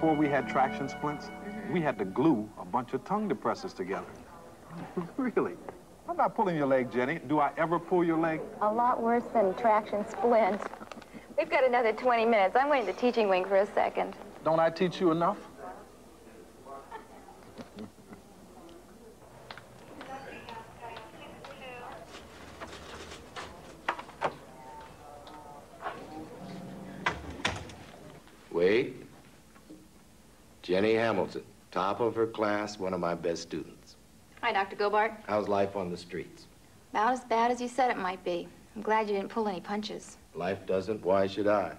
before we had traction splints, we had to glue a bunch of tongue depressors together. Really? I'm not pulling your leg, Jenny. Do I ever pull your leg? A lot worse than traction splint. We've got another 20 minutes. I'm going to the teaching wing for a second. Don't I teach you enough? Wait. Jenny Hamilton, top of her class, one of my best students. Hi, Dr. Gobart. How's life on the streets? About as bad as you said it might be. I'm glad you didn't pull any punches. Life doesn't. Why should I?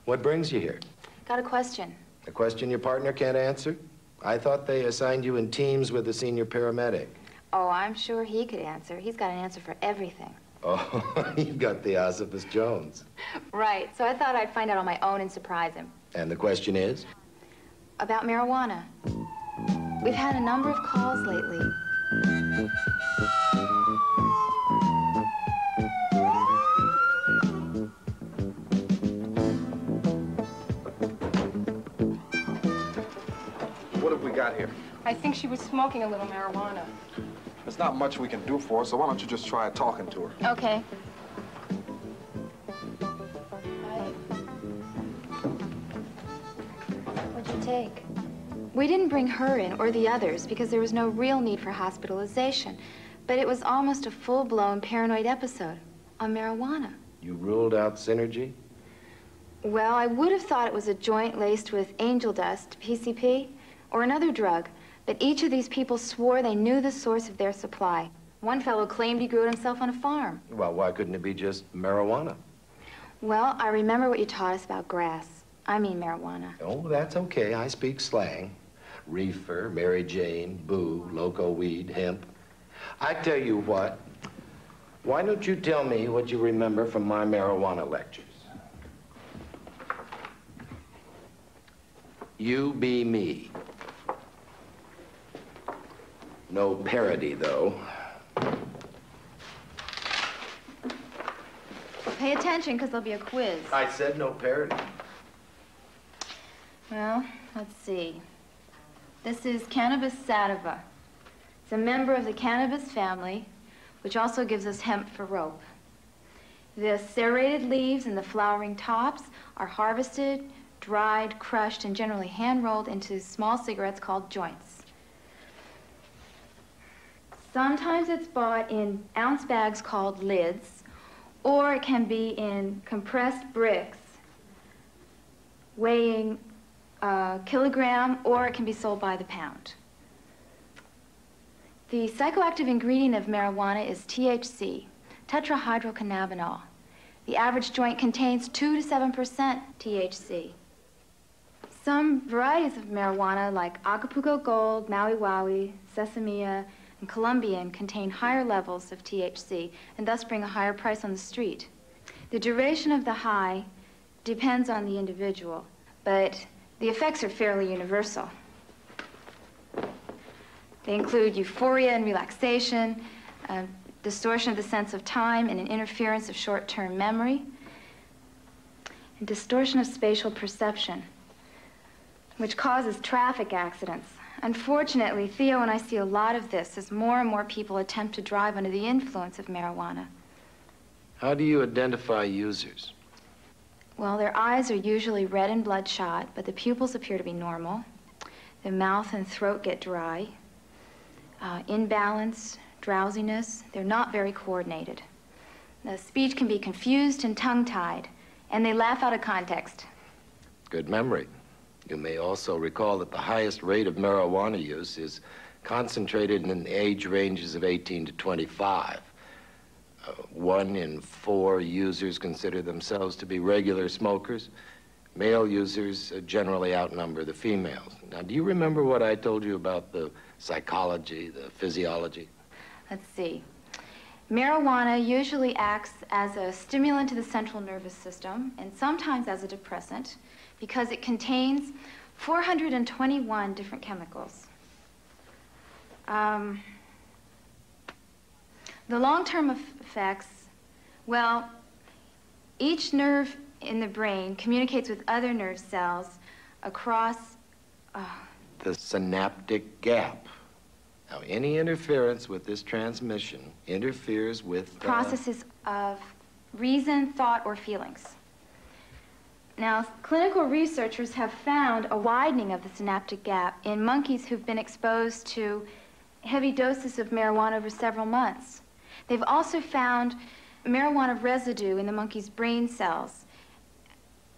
What brings you here? Got a question. A question your partner can't answer? I thought they assigned you in teams with the senior paramedic. Oh, I'm sure he could answer. He's got an answer for everything. Oh, you've got the Ossipus Jones. Right, so I thought I'd find out on my own and surprise him. And the question is? About marijuana. We've had a number of calls lately. What have we got here? I think she was smoking a little marijuana. There's not much we can do for her, so why don't you just try talking to her? Okay. What'd you take? We didn't bring her in, or the others, because there was no real need for hospitalization. But it was almost a full-blown paranoid episode on marijuana. You ruled out synergy? Well, I would have thought it was a joint laced with angel dust, PCP, or another drug. But each of these people swore they knew the source of their supply. One fellow claimed he grew it himself on a farm. Well, why couldn't it be just marijuana? Well, I remember what you taught us about grass. I mean marijuana. Oh, that's okay. I speak slang. Reefer, Mary Jane, boo, loco weed, hemp. I tell you what, why don't you tell me what you remember from my marijuana lectures? You be me. No parody, though. Pay attention, because there'll be a quiz. I said no parody. Well, let's see. This is Cannabis sativa. It's a member of the cannabis family, which also gives us hemp for rope. The serrated leaves and the flowering tops are harvested, dried, crushed, and generally hand-rolled into small cigarettes called joints. Sometimes it's bought in ounce bags called lids, or it can be in compressed bricks weighing a kilogram, or it can be sold by the pound. The psychoactive ingredient of marijuana is THC, tetrahydrocannabinol. The average joint contains 2 to 7% THC. Some varieties of marijuana, like Acapulco Gold, Maui Wowie, Sesamia, and Colombian, contain higher levels of THC and thus bring a higher price on the street. The duration of the high depends on the individual, but the effects are fairly universal. They include euphoria and relaxation, distortion of the sense of time, and an interference of short-term memory, and distortion of spatial perception, which causes traffic accidents. Unfortunately, Theo and I see a lot of this as more and more people attempt to drive under the influence of marijuana. How do you identify users? Well, their eyes are usually red and bloodshot, but the pupils appear to be normal. Their mouth and throat get dry. Imbalance, drowsiness, they're not very coordinated. The speech can be confused and tongue-tied, and they laugh out of context. Good memory. You may also recall that the highest rate of marijuana use is concentrated in the age ranges of 18 to 25. 1 in 4 users consider themselves to be regular smokers. Male users generally outnumber the females. Now, do you remember what I told you about the psychology, the physiology? Let's see. Marijuana usually acts as a stimulant to the central nervous system and sometimes as a depressant because it contains 421 different chemicals. The long-term effects, well, each nerve in the brain communicates with other nerve cells across The synaptic gap. Now, any interference with this transmission interferes with processes of reason, thought, or feelings. Now, clinical researchers have found a widening of the synaptic gap in monkeys who've been exposed to heavy doses of marijuana over several months. They've also found marijuana residue in the monkey's brain cells,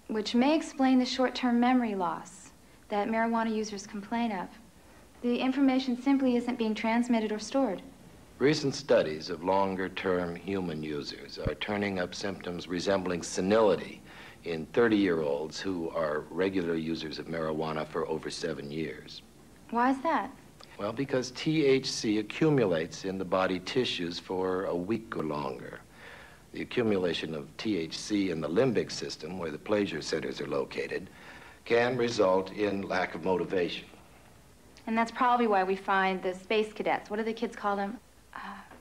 which may explain the short-term memory loss that marijuana users complain of. The information simply isn't being transmitted or stored. Recent studies of longer-term human users are turning up symptoms resembling senility in 30-year-olds who are regular users of marijuana for over 7 years. Why is that? Well, because THC accumulates in the body tissues for a week or longer. The accumulation of THC in the limbic system, where the pleasure centers are located, can result in lack of motivation. And that's probably why we find the space cadets, what do the kids call them?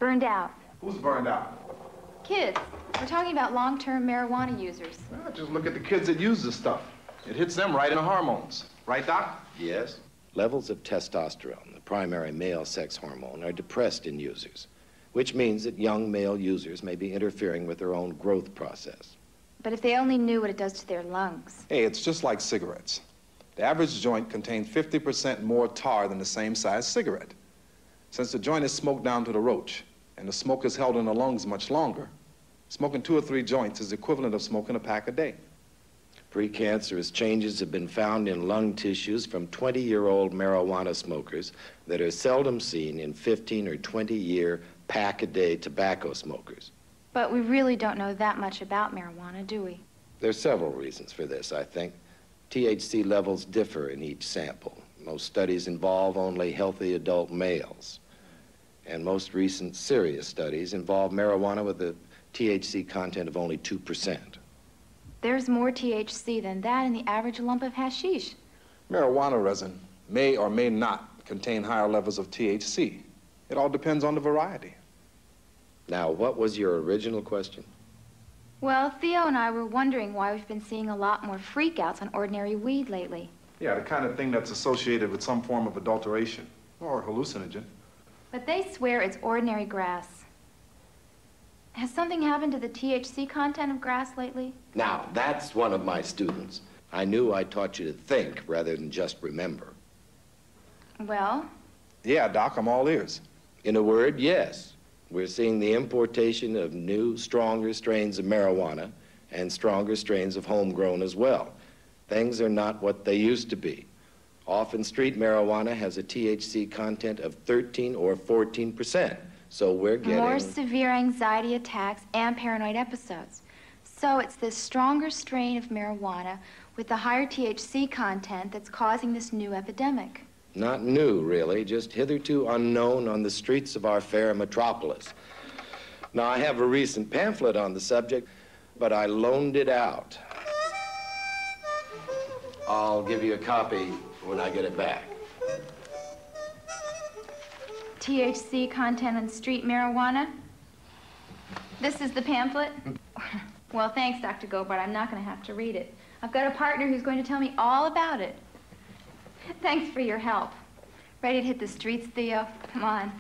Burned out. Who's burned out? Kids. We're talking about long-term marijuana users. Well, just look at the kids that use this stuff. It hits them right in the hormones. Right, Doc? Yes. Levels of testosterone, the primary male sex hormone, are depressed in users, which means that young male users may be interfering with their own growth process. But if they only knew what it does to their lungs. Hey, it's just like cigarettes. The average joint contains 50% more tar than the same size cigarette. Since the joint is smoked down to the roach, and the smoke is held in the lungs much longer, smoking 2 or 3 joints is the equivalent of smoking a pack a day. Precancerous changes have been found in lung tissues from 20-year-old marijuana smokers that are seldom seen in 15 or 20-year pack-a-day tobacco smokers. But we really don't know that much about marijuana, do we? There are several reasons for this, I think. THC levels differ in each sample. Most studies involve only healthy adult males. And most recent serious studies involve marijuana with a THC content of only 2%. There's more THC than that in the average lump of hashish. Marijuana resin may or may not contain higher levels of THC. It all depends on the variety. Now, what was your original question? Well, Theo and I were wondering why we've been seeing a lot more freakouts on ordinary weed lately. Yeah, the kind of thing that's associated with some form of adulteration or hallucinogen. But they swear it's ordinary grass. Has something happened to the THC content of grass lately? Now, that's one of my students. I knew I taught you to think rather than just remember. Well? Yeah, Doc, I'm all ears. In a word, yes. We're seeing the importation of new, stronger strains of marijuana and stronger strains of homegrown as well. Things are not what they used to be. Often street marijuana has a THC content of 13 or 14%. So we're getting more severe anxiety attacks and paranoid episodes. So it's this stronger strain of marijuana with the higher THC content that's causing this new epidemic. Not new, really, just hitherto unknown on the streets of our fair metropolis. Now, I have a recent pamphlet on the subject, but I loaned it out. I'll give you a copy when I get it back. THC content on street marijuana? This is the pamphlet? Well, thanks, Dr. Gobart. I'm not going to have to read it. I've got a partner who's going to tell me all about it. Thanks for your help. Ready to hit the streets, Theo? Come on.